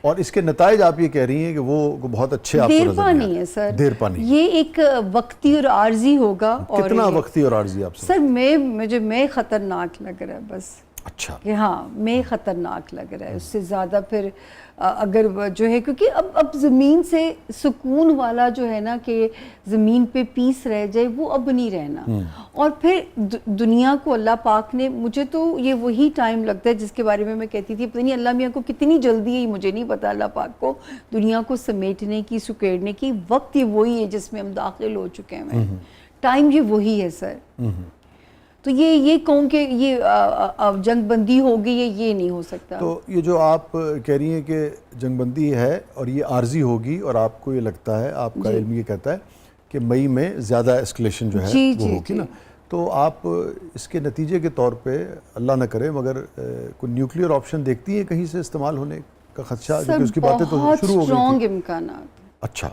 اور اس کے نتائج آپ یہ کہہ رہی ہیں کہ وہ بہت اچھے آپ کو نظر دیرپا نہیں ہے سر، دیرپا نہیں، یہ ایک وقتی اور عارضی ہوگا. کتنا وقتی اور عارضی آپ سر مجھے خطرناک لگ رہا ہے بس. اچھا کہ ہاں میں خطرناک لگ رہا ہے، اس سے زیادہ پھر اگر جو ہے کیونکہ اب زمین سے سکون والا جو ہے نا کہ زمین پہ پیس رہ جائے وہ اب نہیں رہنا. اور پھر دنیا کو اللہ پاک نے، مجھے تو یہ وہی ٹائم لگتا ہے جس کے بارے میں کہتی تھی پتہ نہیں اللہ میاں کو کتنی جلدی ہے، مجھے نہیں پتا اللہ پاک کو دنیا کو سمیٹنے کی، سکیڑنے کی. وقت یہ وہی ہے جس میں ہم داخل ہو چکے ہیں، ٹائم یہ وہی ہے سر. تو یہ کہوں کہ یہ جنگ بندی ہوگی، یہ نہیں ہو سکتا. تو یہ جو آپ کہہ رہی ہیں کہ جنگ بندی ہے اور یہ عارضی ہوگی، اور آپ کو یہ لگتا ہے، آپ کا علم یہ کہتا ہے کہ مئی میں زیادہ اسکلیشن جو ہے وہ ہوگی نا، تو آپ اس کے نتیجے کے طور پہ اللہ نہ کرے مگر کوئی نیوکلیئر آپشن دیکھتی ہیں کہیں سے استعمال ہونے کا خدشہ؟ کیونکہ اس کی باتیں تو شروع ہو گئی تھی. بہت امکانات. اچھا.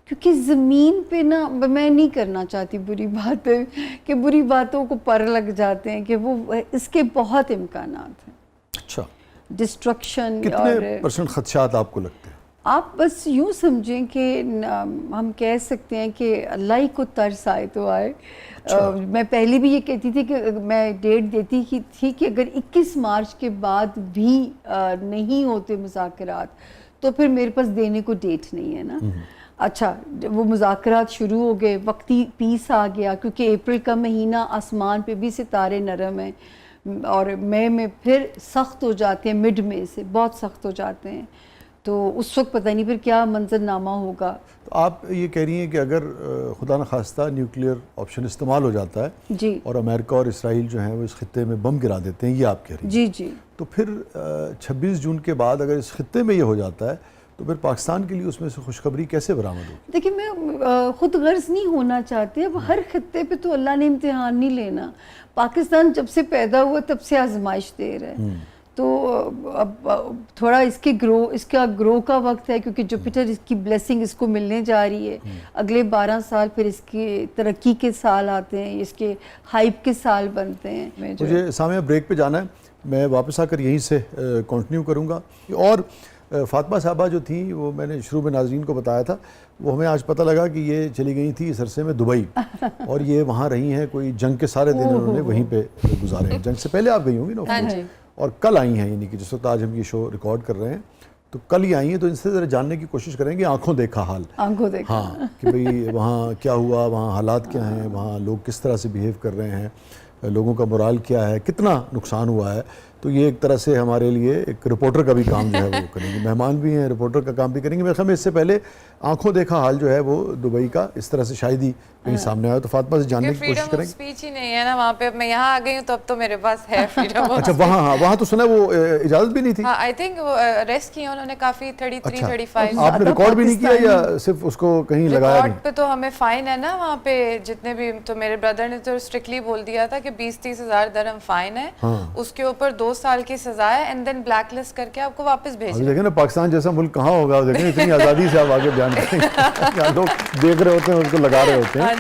کیونکہ زمین پہ نا، میں نہیں کرنا چاہتی بری باتیں کہ بری باتوں کو پر لگ جاتے ہیں، کہ وہ اس کے بہت امکانات ہیں. اچھا. ڈسٹرکشن. کتنے پرسنٹ خدشات آپ کو لگتے ہیں؟ آپ بس یوں سمجھیں کہ ہم کہہ سکتے ہیں کہ اللہ ہی کو ترس آئے تو آئے. میں پہلے بھی یہ کہتی تھی کہ میں ڈیٹ دیتی تھی کہ اگر 21 مارچ کے بعد بھی نہیں ہوتے مذاکرات تو پھر میرے پاس دینے کو ڈیٹ نہیں ہے نا. اچھا، وہ مذاکرات شروع ہو گئے، وقتی پیس آ گیا، کیونکہ اپریل کا مہینہ آسمان پہ بھی ستارے نرم ہیں، اور مئی میں پھر سخت ہو جاتے ہیں، مڈ میں سے بہت سخت ہو جاتے ہیں. تو اس وقت پتہ نہیں پھر کیا منظرنامہ ہوگا. تو آپ یہ کہہ رہی ہیں کہ اگر خدا نخواستہ نیوکلیئر آپشن استعمال ہو جاتا ہے جی، اور امریکہ اور اسرائیل جو ہیں وہ اس خطے میں بم گرا دیتے ہیں، یہ آپ کہہ رہی ہیں. جی جی. تو پھر 26 جون کے بعد اگر اس خطے میں یہ ہو جاتا ہے تو پھر پاکستان کے لیے اس میں سے خوشخبری کیسے برآمد ہوگی؟ دیکھیں، میں خود غرض نہیں ہونا چاہتی. اب ہر خطے پہ تو اللہ نے امتحان نہیں لینا. پاکستان جب سے پیدا ہوا تب سے آزمائش دے رہا ہے. تو اب تھوڑا اس کا گرو کا وقت ہے، کیونکہ جوپیٹر اس کی بلیسنگ اس کو ملنے جا رہی ہے. اگلے 12 سال پھر اس کی ترقی کے سال آتے ہیں، اس کے ہائپ کے سال بنتے ہیں. مجھے سامعہ بریک پہ جانا ہے، میں واپس آ کر یہیں سے کنٹینیو کروں گا. اور فاطمہ صاحبہ جو تھیں، وہ میں نے شروع میں ناظرین کو بتایا تھا، وہ ہمیں آج پتہ لگا کہ یہ چلی گئی تھی اس عرصے میں دبئی، اور یہ وہاں رہی ہیں، کوئی جنگ کے سارے دن انہوں نے وہیں پہ گزارے ہیں. جنگ سے پہلے آپ گئی ہوں گی نا، اور کل آئی ہیں، یعنی کہ جس وقت آج ہم یہ شو ریکارڈ کر رہے ہیں تو کل ہی آئی ہیں. تو ان سے ذرا جاننے کی کوشش کریں گے آنکھوں دیکھا حال. ہاں، کہ بھئی وہاں کیا ہوا، وہاں حالات کیا ہیں، وہاں لوگ کس طرح سے بیہیو کر رہے ہیں، لوگوں کا مورال کیا ہے، کتنا نقصان ہوا ہے. تو یہ ایک طرح سے ہمارے لیے ایک رپورٹر کا بھی کام جو ہے وہ کریں گے. مہمان بھی ہیں، رپورٹر کا کام بھی کریں گے. میرے خیال میں اس سے پہلے آنکھوں دیکھا حال جو ہے وہ دبئی کا اس طرح سے شاید ہی کہیں سامنے آیا. تو فاطمہ سے جاننے کی کوشش کریں گے. اسپیچ ہی نہیں ہے نا وہاں پہ. اب میں یہاں آ گئی ہوں تو اب تو میرے پاس ہے فریڈم. اچھا، وہاں تو سنا وہ اجازت بھی نہیں تھی. ہاں، آئی تھنک وہ اریسٹ کیا انہوں نے کافی 33 35. آپ نے ریکارڈ بھی نہیں کیا یا صرف اس کو کہیں لگایا نہیں؟ ریکارڈ پہ تو ہمیں فائن ہے نا وہاں پہ جتنے بھی. تو میرے بردر نے تو اسٹرکٹلی بول دیا تھا کہ 20-30 ہزار درہم فائن ہے، اس کے اوپر 2 سال کی سزا ہے، اینڈ دین بلیک لسٹ کر کے آپ کو واپس بھیج دیکھیں نا پاکستان جیسا ملک کہاں ہوگا. دیکھیں اتنی آزادی سے آپ آگے بیان کریں گے، لوگ دیکھ رہے ہوتے ہیں، اس کو لگا رہے ہوتے ہیں.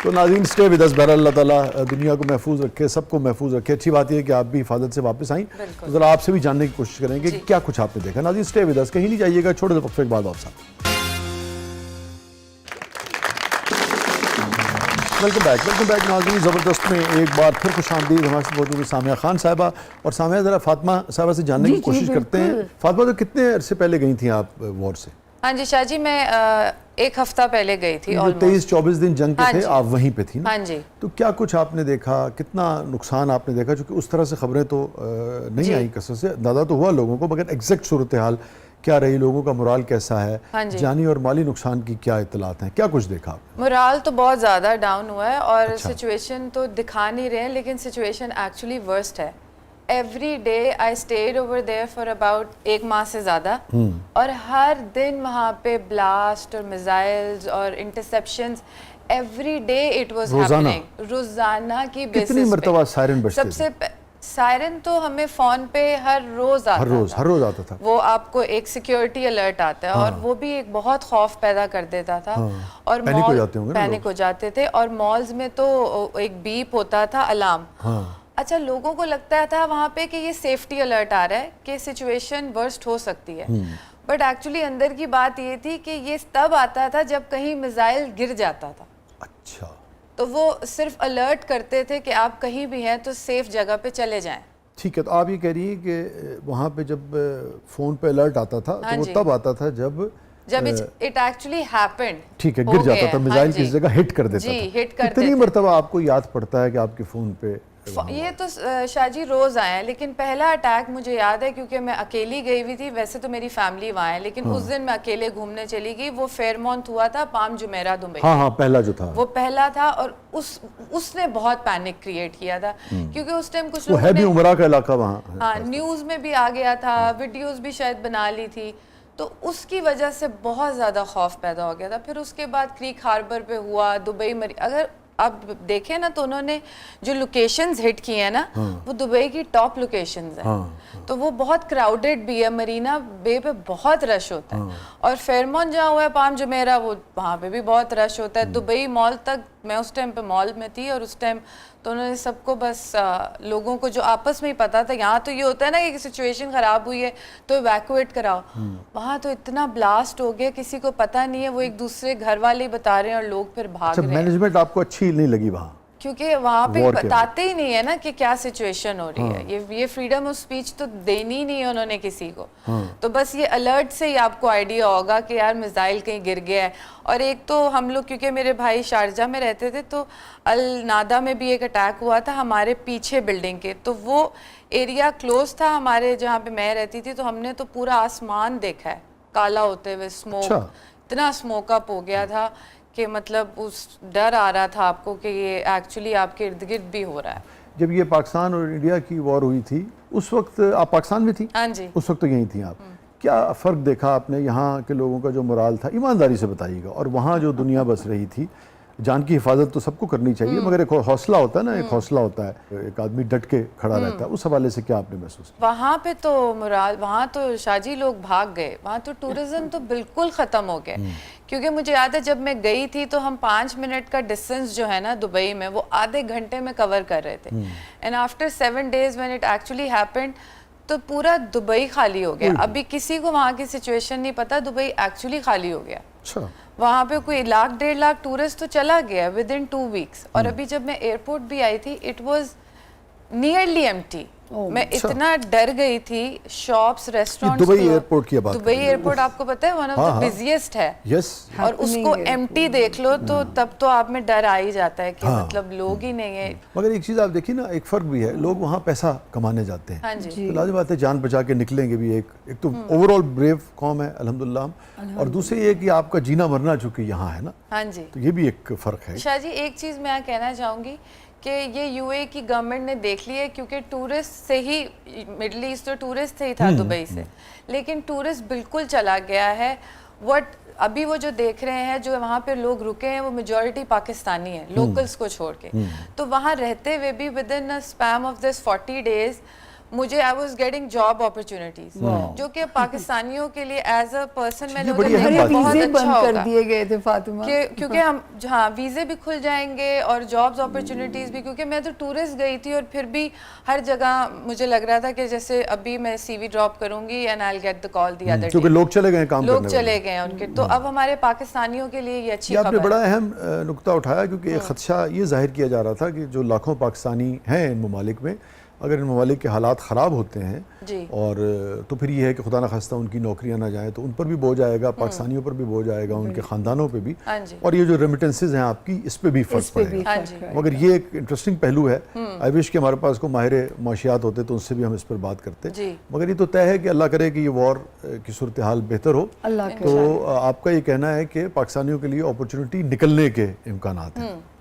تو ناظرین اسٹے ود اس. بہرحال اللہ تعالیٰ دنیا کو محفوظ رکھے، سب کو محفوظ رکھے. اچھی بات یہ ہے کہ آپ بھی حفاظت سے واپس آئیں. تو ذرا آپ سے بھی جاننے کی کوشش کریں گے کہ کیا کچھ آپ نے دیکھا. ناظرین اسٹے ود اس، کہیں نہیں جائیے گا، چھوٹے سے وقفے کے بعد واپس آئیں. ویلکم بیک ناظرین. زبردست میں ایک بار پھر خوش آمدید. ہمارے ساتھ موجود ہیں سامعہ خان صاحبہ. اور سامعہ ذرا فاطمہ صاحبہ سے جاننے کی کوشش کرتے ہیں. فاطمہ تو کتنے عرصے پہلے گئی تھیں آپ وار سے؟ ہاں جی شاہ جی، میں 1 ہفتہ پہلے گئی تھی. 23-24 دن جنگ کے تھے، آپ وہیں پہ تھی نا؟ ہاں جی. تو کیا کچھ آپ نے دیکھا، کتنا نقصان آپ نے دیکھا؟ چونکہ اس طرح سے خبریں تو نہیں آئیں کثرت سے، اندازہ تو ہوا لوگوں کو، مگر ایگزیکٹ صورتحال کیا رہی، لوگوں کا مورال کیسا ہے، جانی اور مالی نقصان کی کیا اطلاعات ہیں، کیا کچھ دیکھا آپ؟ مورال تو بہت زیادہ ڈاؤن ہوا ہے، اور سچویشن تو دکھا نہیں رہے ہیں، لیکن سچویشن ایکچولی ورسٹ ہے. Every day I stayed over there for about 1 ماہ سے زیادہ، اور ہر دن وہاں پہ بلاسٹ اور میزائلز اور interceptions. Every day it was happening, روزانہ کی بیسس پہ. کتنی مرتبہ سائرن بجتے تھے؟ سب سے سائرن تو ہمیں فون پہ ہر روز آتا تھا. وہ آپ کو ایک سیکیورٹی الرٹ آتا ہے، اور وہ بھی ایک بہت خوف پیدا کر دیتا تھا، اور پینک ہو جاتے تھے. اور مالز میں تو ایک بیپ ہوتا تھا، الارم. اچھا، لوگوں کو لگتا تھا وہاں پہ کہ یہ سیفٹی الرٹ آ رہا ہے کہ سچویشن ورسٹ ہو سکتی ہے. بٹ ایکچولی اندر کی بات یہ تھی کہ یہ تب آتا تھا جب کہیں میزائل گر جاتا تھا. اچھا. تو وہ صرف الرٹ کرتے تھے کہ آپ کہیں بھی ہیں تو سیف جگہ پہ چلے جائیں. ٹھیک ہے, تو آپ یہ کہہ رہی ہیں کہ وہاں پہ جب فون پہ الرٹ آتا تھا تو وہ تب آتا تھا جب اٹ ایکچولی ہیپنڈ. ٹھیک ہے, گر جاتا تھا, میزائل کسی جگہ ہٹ کر دیتا جی, تھا. ہٹ کرتے کتنی مرتبہ آپ کو یاد پڑتا ہے کہ آپ کے فون پہ یہ تو شاہ جی روز آئے ہیں, لیکن پہلا اٹیک مجھے یاد ہے کیونکہ میں اکیلی گئی ہوئی تھی. ویسے تو میری فیملی وہاں ہے, لیکن اس دن میں اکیلے گھومنے چلی گئی. وہ فیئرمونٹ ہوا تھا, پام جمیرہ دبئی. ہاں پہلا جو تھا وہ پہلا تھا, اور اس نے بہت پینک کریٹ کیا تھا کیونکہ اس ٹائم کچھ وہ ہے بھی عمرہ کا علاقہ وہاں. ہاں, نیوز میں بھی آ گیا تھا, ویڈیوز بھی شاید بنا لی تھی, تو اس کی وجہ سے بہت زیادہ خوف پیدا ہو گیا تھا. پھر اس کے بعد کریک ہاربر پہ ہوا, دبئی میں. اگر آپ دیکھیں نا تو انہوں نے جو لوکیشنز ہٹ کی ہیں نا وہ دبئی کی ٹاپ لوکیشنز ہیں, تو وہ بہت کراؤڈڈ بھی ہے. مرینا بے پہ بہت رش ہوتا ہے, اور فیئرمونٹ جہاں ہوا ہے پام جمیرہ وہ وہاں پہ بھی بہت رش ہوتا ہے. دبئی مال تک, میں اس ٹائم پہ مال میں تھی, اور اس ٹائم تو انہوں نے سب کو بس لوگوں کو جو آپس میں ہی پتا تھا, یہاں تو یہ ہوتا ہے نا کہ سچویشن خراب ہوئی ہے تو ایویکویٹ کراؤ. وہاں تو اتنا بلاسٹ ہو گیا کسی کو پتہ نہیں ہے, وہ ایک دوسرے گھر والے ہی بتا رہے ہیں اور لوگ پھر بھاگ رہے ہیں. مینجمنٹ آپ کو اچھی نہیں لگی وہاں کیونکہ وہاں پہ بتاتے ہی نہیں ہے نا کہ کیا سچویشن ہو رہی ہے. یہ فریڈم آف سپیچ تو دینی نہیں ہے انہوں نے کسی کو. تو بس یہ الرٹ سے ہی آپ کو آئیڈیا ہوگا کہ یار میزائل کہیں گر گیا ہے. اور ایک تو ہم لوگ, کیونکہ میرے بھائی شارجہ میں رہتے تھے, تو النادا میں بھی ایک اٹیک ہوا تھا ہمارے پیچھے بلڈنگ کے, تو وہ ایریا کلوز تھا ہمارے جہاں پہ میں رہتی تھی. تو ہم نے تو پورا آسمان دیکھا ہے کالا ہوتے ہوئے, اسموک, اتنا اسموک اپ ہو گیا تھا کہ مطلب اس ڈر آ رہا تھا آپ کو کہ یہ ایکچولی آپ کے ارد گرد بھی ہو رہا ہے. جب یہ پاکستان اور انڈیا کی وار ہوئی تھی اس وقت آپ پاکستان میں تھی؟ ہاں جی, اس وقت تو یہیں تھیں آپ. کیا فرق دیکھا آپ نے, یہاں کے لوگوں کا جو مرال تھا, ایمانداری سے بتائیے گا, اور وہاں جو دنیا بس رہی تھی؟ جان کی حفاظت تو سب کو کرنی چاہیے, مگر ایک حوصلہ ہوتا ہے نا, ایک حوصلہ ہوتا ہے, ایک آدمی ڈٹ کے کھڑا رہتا ہے. اس حوالے سے کیا آپ نے محسوس کیا؟ وہاں پہ تو مراد, وہاں تو شاہ جی لوگ بھاگ گئے. وہاں تو ٹورزم تو بالکل ختم ہو گئے. کیونکہ مجھے یاد ہے جب میں گئی تھی تو ہم 5 منٹ کا ڈسٹینس جو ہے نا دبئی میں, وہ آدھے گھنٹے میں کور کر رہے تھے. And after 7 days when it actually happened, تو پورا دبئی خالی ہو گیا. ابھی کسی کو وہاں کی سچویشن نہیں پتا, دبئی ایکچولی خالی ہو گیا. وہاں پہ کوئی 1 لاکھ 1.5 لاکھ ٹورسٹ تو چلا گیا ودن 2 weeks. اور ابھی جب میں ایئرپورٹ بھی آئی تھی, اٹ واز نیئرلی ایمٹی. میں اتنا ڈر گئی تھی. شاپس, ریسٹورینٹس, دبئی ایئرپورٹ کی بات, دبئی ایئرپورٹ آپ کو پتہ ہے ون آف دا بزیسٹ ہے, اور اس کو ایمٹی دیکھ لو تو تب تو آپ میں ڈر آ ہی جاتا ہے کہ مطلب لوگ ہی نہیں ہیں. مگر ایک چیز آپ دیکھیے نا, ایک فرق بھی ہے, لوگ وہاں پیسہ کمانے جاتے ہیں. ہاں جی, تو لازم بات ہے جان بچا کے نکلیں گے بھی. ایک تو اوور آل بریو قوم ہے الحمدللہ, اور دوسری یہ کہ آپ کا جینا مرنا چونکہ یہاں ہے نا. ہاں جی, تو یہ بھی ایک فرق ہے. شاہ جی ایک چیز میں کہنا چاہوں گی کہ یہ یو اے کی گورنمنٹ نے دیکھ لی ہے, کیونکہ ٹورسٹ سے ہی, مڈل ایسٹ تو ٹورسٹ سے ہی تھا دبئی سے, لیکن ٹورسٹ بالکل چلا گیا ہے. ابھی وہ جو دیکھ رہے ہیں, جو وہاں پہ لوگ رکے ہیں, وہ میجورٹی پاکستانی ہیں, لوکلز کو چھوڑ کے. تو وہاں رہتے ہوئے بھی ودن اے اسپیم آف دس 40 days مجھے I was getting job opportunities, جو کہ پاکستانیوں کے لیے ایز اے پرسن میں نے بہت اچھا کر دیے گئے تھے فاطمہ, کیونکہ ہم ہاں ویزے بھی کھل جائیں گے اور جابز اپرچونیٹیز بھی. کیونکہ میں تو ٹورسٹ گئی تھی, اور پھر بھی ہر جگہ مجھے لگ رہا تھا کہ جیسے ابھی میں سی وی ڈراپ کروں گی and I will get the call the other day, کیونکہ لوگ چلے گئے کام کرنے, لوگ چلے گئے ہیں ان کے. تو اب ہمارے پاکستانیوں کے لیے یہ اچھی خبر ہے. آپ نے بڑا اہم نقطہ اٹھایا, کیونکہ ایک خدشہ یہ ظاہر کیا جا رہا تھا کہ جو لاکھوں پاکستانی ہیں ان ممالک میں, اگر ان ممالک کے حالات خراب ہوتے ہیں اور تو پھر یہ ہے کہ خدا نخواستہ ان کی نوکریاں نہ جائیں, تو ان پر بھی بوجھ آئے گا, پاکستانیوں پر بھی بوجھ آئے گا, ان کے خاندانوں پہ بھی, اور یہ جو ریمیٹنسز ہیں آپ کی, اس پہ بھی فرق پڑے گا. مگر یہ ایک انٹرسٹنگ پہلو ہے. آئی وش کہ ہمارے پاس کو ماہر معاشیات ہوتے تو ان سے بھی ہم اس پر بات کرتے. مگر یہ تو طے ہے کہ اللہ کرے کہ یہ وار کی صورتحال بہتر ہو. تو آپ کا یہ کہنا ہے کہ پاکستانیوں کے لیے اپرچونٹی نکلنے کے امکانات ہیں.